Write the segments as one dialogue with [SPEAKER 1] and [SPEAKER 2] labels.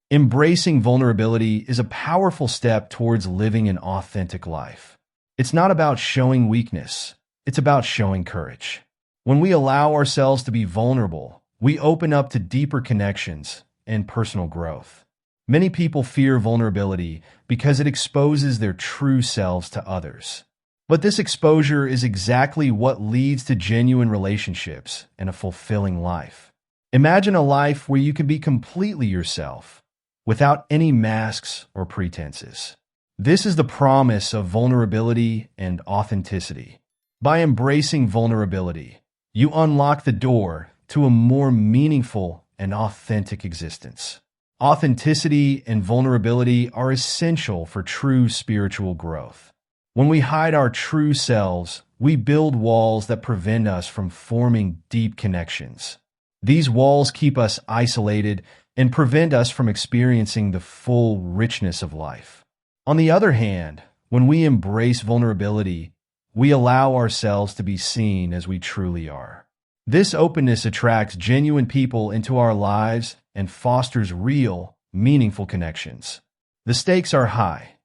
[SPEAKER 1] Embracing vulnerability is a powerful step towards living an authentic life. It's not about showing weakness, it's about showing courage. When we allow ourselves to be vulnerable, we open up to deeper connections and personal growth. Many people fear vulnerability because it exposes their true selves to others. But this exposure is exactly what leads to genuine relationships and a fulfilling life. Imagine a life where you can be completely yourself, without any masks or pretenses. This is the promise of vulnerability and authenticity. By embracing vulnerability, you unlock the door to a more meaningful and authentic existence. Authenticity and vulnerability are essential for true spiritual growth. When we hide our true selves, we build walls that prevent us from forming deep connections. These walls keep us isolated and prevent us from experiencing the full richness of life. On the other hand, when we embrace vulnerability, we allow ourselves to be seen as we truly are. This openness attracts genuine people into our lives and fosters real, meaningful connections. The stakes are high.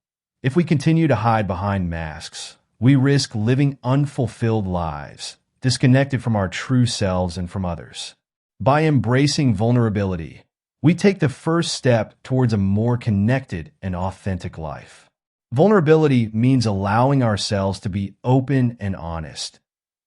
[SPEAKER 1] If we continue to hide behind masks, we risk living unfulfilled lives, disconnected from our true selves and from others. By embracing vulnerability, we take the first step towards a more connected and authentic life. Vulnerability means allowing ourselves to be open and honest,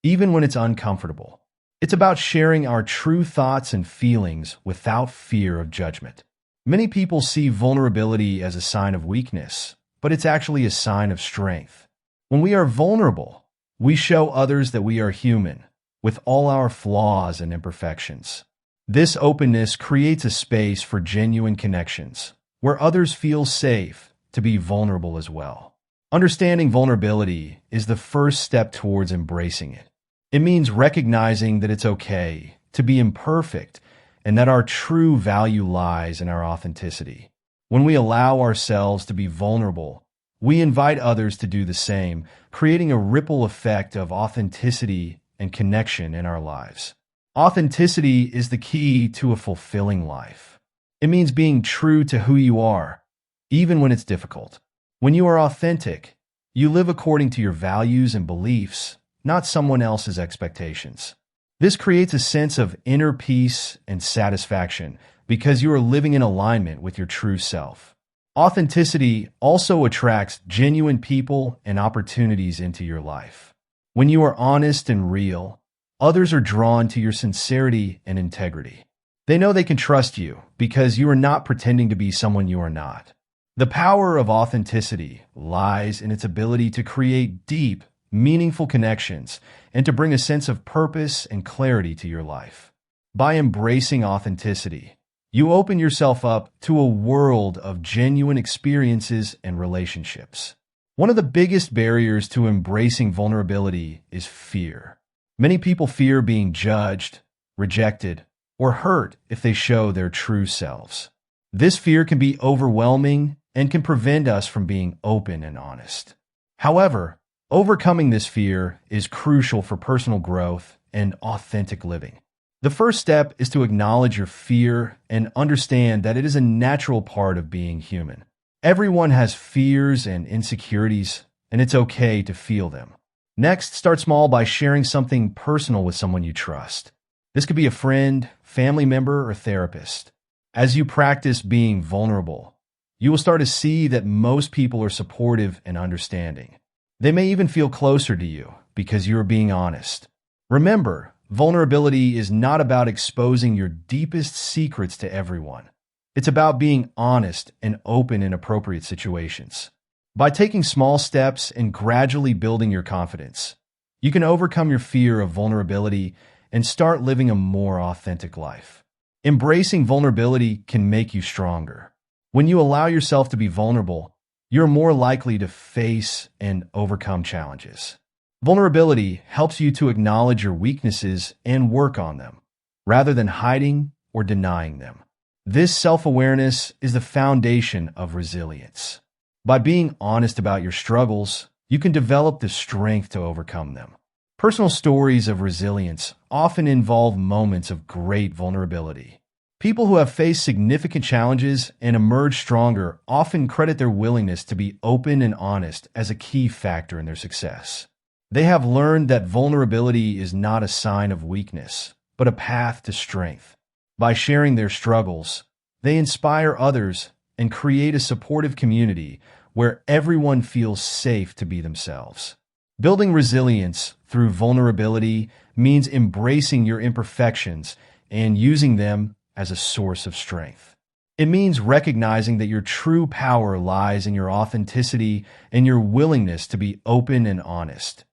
[SPEAKER 1] even when it's uncomfortable. It's about sharing our true thoughts and feelings without fear of judgment. Many people see vulnerability as a sign of weakness, but it's actually a sign of strength. When we are vulnerable, we show others that we are human, with all our flaws and imperfections. This openness creates a space for genuine connections, where others feel safe to be vulnerable as well. Understanding vulnerability is the first step towards embracing it. It means recognizing that it's okay to be imperfect and that our true value lies in our authenticity. When we allow ourselves to be vulnerable, we invite others to do the same, creating a ripple effect of authenticity and connection in our lives. Authenticity is the key to a fulfilling life. It means being true to who you are, even when it's difficult. When you are authentic, you live according to your values and beliefs, not someone else's expectations. This creates a sense of inner peace and satisfaction because you are living in alignment with your true self. Authenticity also attracts genuine people and opportunities into your life. When you are honest and real, others are drawn to your sincerity and integrity. They know they can trust you because you are not pretending to be someone you are not. The power of authenticity lies in its ability to create deep, meaningful connections and to bring a sense of purpose and clarity to your life. By embracing authenticity, you open yourself up to a world of genuine experiences and relationships. One of the biggest barriers to embracing vulnerability is fear. Many people fear being judged, rejected, or hurt if they show their true selves. This fear can be overwhelming and can prevent us from being open and honest. However, overcoming this fear is crucial for personal growth and authentic living. The first step is to acknowledge your fear and understand that it is a natural part of being human. Everyone has fears and insecurities, and it's okay to feel them. Next, start small by sharing something personal with someone you trust. This could be a friend, family member, or therapist. As you practice being vulnerable, you will start to see that most people are supportive and understanding. They may even feel closer to you because you are being honest. Remember, vulnerability is not about exposing your deepest secrets to everyone. It's about being honest and open in appropriate situations. By taking small steps and gradually building your confidence, you can overcome your fear of vulnerability and start living a more authentic life. Embracing vulnerability can make you stronger. When you allow yourself to be vulnerable, you're more likely to face and overcome challenges. Vulnerability helps you to acknowledge your weaknesses and work on them, rather than hiding or denying them. This self-awareness is the foundation of resilience. By being honest about your struggles, you can develop the strength to overcome them. Personal stories of resilience often involve moments of great vulnerability. People who have faced significant challenges and emerged stronger often credit their willingness to be open and honest as a key factor in their success. They have learned that vulnerability is not a sign of weakness, but a path to strength. By sharing their struggles, they inspire others and create a supportive community where everyone feels safe to be themselves. Building resilience through vulnerability means embracing your imperfections and using them as a source of strength. It means recognizing that your true power lies in your authenticity and your willingness to be open and honest,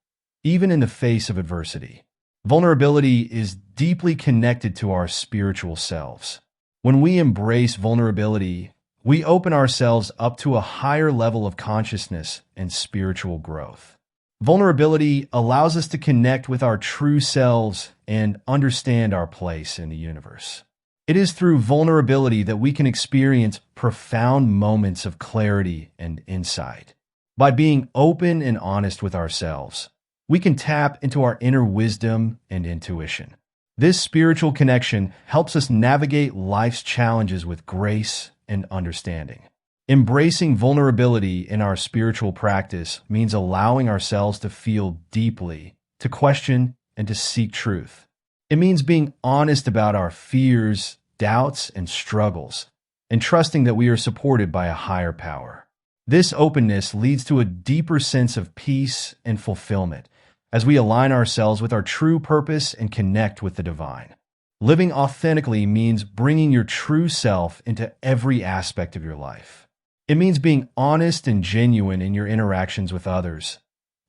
[SPEAKER 1] even in the face of adversity. Vulnerability is deeply connected to our spiritual selves. When we embrace vulnerability, we open ourselves up to a higher level of consciousness and spiritual growth. Vulnerability allows us to connect with our true selves and understand our place in the universe. It is through vulnerability that we can experience profound moments of clarity and insight. By being open and honest with ourselves, we can tap into our inner wisdom and intuition. This spiritual connection helps us navigate life's challenges with grace and understanding. Embracing vulnerability in our spiritual practice means allowing ourselves to feel deeply, to question, and to seek truth. It means being honest about our fears, doubts, and struggles, and trusting that we are supported by a higher power. This openness leads to a deeper sense of peace and fulfillment as we align ourselves with our true purpose and connect with the divine. Living authentically means bringing your true self into every aspect of your life. It means being honest and genuine in your interactions with others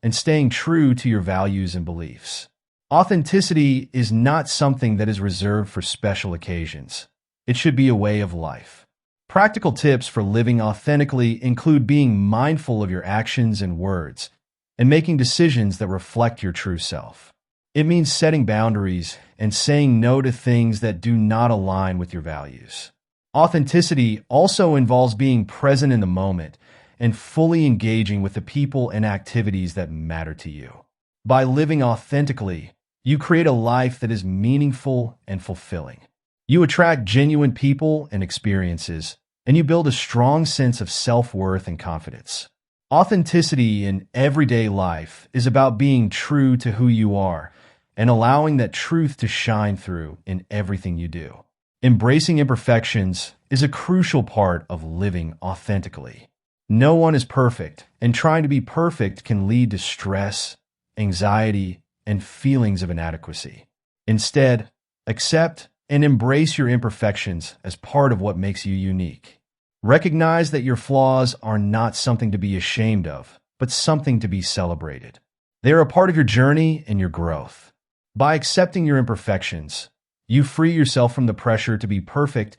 [SPEAKER 1] and staying true to your values and beliefs. Authenticity is not something that is reserved for special occasions. It should be a way of life. Practical tips for living authentically include being mindful of your actions and words and making decisions that reflect your true self. It means setting boundaries and saying no to things that do not align with your values. Authenticity also involves being present in the moment and fully engaging with the people and activities that matter to you. By living authentically, you create a life that is meaningful and fulfilling. You attract genuine people and experiences, and you build a strong sense of self-worth and confidence. Authenticity in everyday life is about being true to who you are and allowing that truth to shine through in everything you do. Embracing imperfections is a crucial part of living authentically. No one is perfect, and trying to be perfect can lead to stress, anxiety, and feelings of inadequacy. Instead, accept and embrace your imperfections as part of what makes you unique. Recognize that your flaws are not something to be ashamed of, but something to be celebrated. They are a part of your journey and your growth. By accepting your imperfections, you free yourself from the pressure to be perfect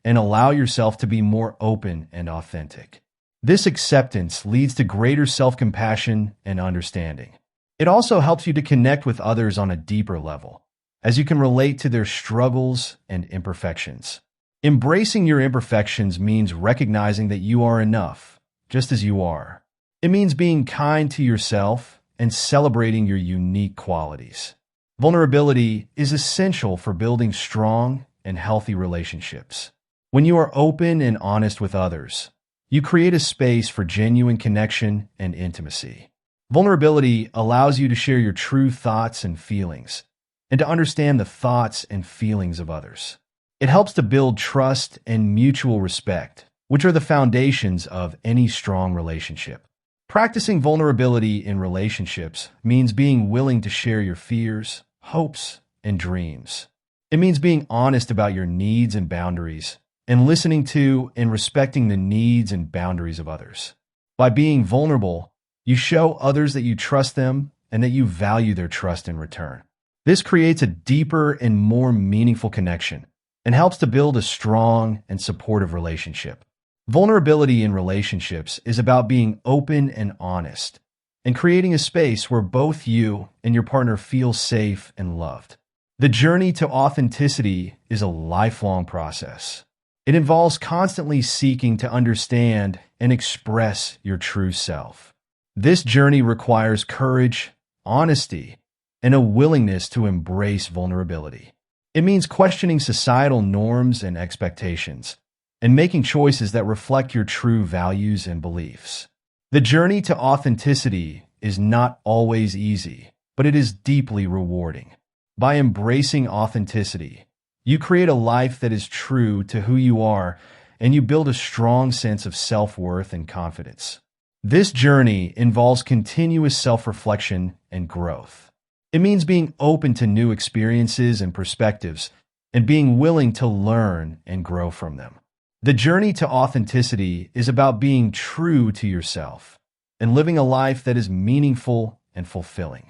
[SPEAKER 1] and allow yourself to be more open and authentic. This acceptance leads to greater self-compassion and understanding. It also helps you to connect with others on a deeper level, as you can relate to their struggles and imperfections. Embracing your imperfections means recognizing that you are enough, just as you are. It means being kind to yourself and celebrating your unique qualities. Vulnerability is essential for building strong and healthy relationships. When you are open and honest with others, you create a space for genuine connection and intimacy. Vulnerability allows you to share your true thoughts and feelings, and to understand the thoughts and feelings of others. It helps to build trust and mutual respect, which are the foundations of any strong relationship. Practicing vulnerability in relationships means being willing to share your fears, hopes, and dreams. It means being honest about your needs and boundaries, and listening to and respecting the needs and boundaries of others. By being vulnerable, you show others that you trust them and that you value their trust in return. This creates a deeper and more meaningful connection and helps to build a strong and supportive relationship. Vulnerability in relationships is about being open and honest, and creating a space where both you and your partner feel safe and loved. The journey to authenticity is a lifelong process. It involves constantly seeking to understand and express your true self. This journey requires courage, honesty, and a willingness to embrace vulnerability. It means questioning societal norms and expectations, and making choices that reflect your true values and beliefs. The journey to authenticity is not always easy, but it is deeply rewarding. By embracing authenticity, you create a life that is true to who you are, and you build a strong sense of self-worth and confidence. This journey involves continuous self-reflection and growth. It means being open to new experiences and perspectives, and being willing to learn and grow from them. The journey to authenticity is about being true to yourself and living a life that is meaningful and fulfilling.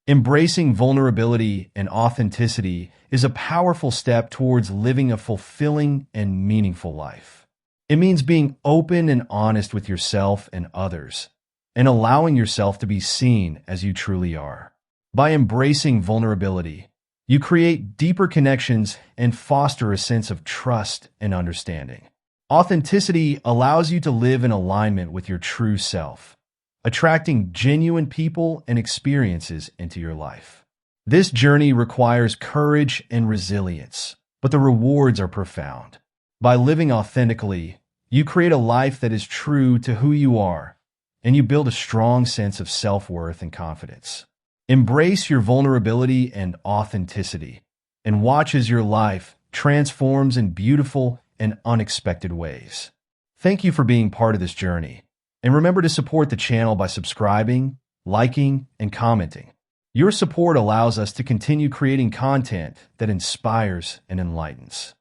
[SPEAKER 1] Embracing vulnerability and authenticity is a powerful step towards living a fulfilling and meaningful life. It means being open and honest with yourself and others, and allowing yourself to be seen as you truly are. By embracing vulnerability, you create deeper connections and foster a sense of trust and understanding. Authenticity allows you to live in alignment with your true self, attracting genuine people and experiences into your life. This journey requires courage and resilience, but the rewards are profound. By living authentically, you create a life that is true to who you are, and you build a strong sense of self-worth and confidence. Embrace your vulnerability and authenticity, and watch as your life transforms in beautiful and unexpected ways. Thank you for being part of this journey, and remember to support the channel by subscribing, liking, and commenting. Your support allows us to continue creating content that inspires and enlightens.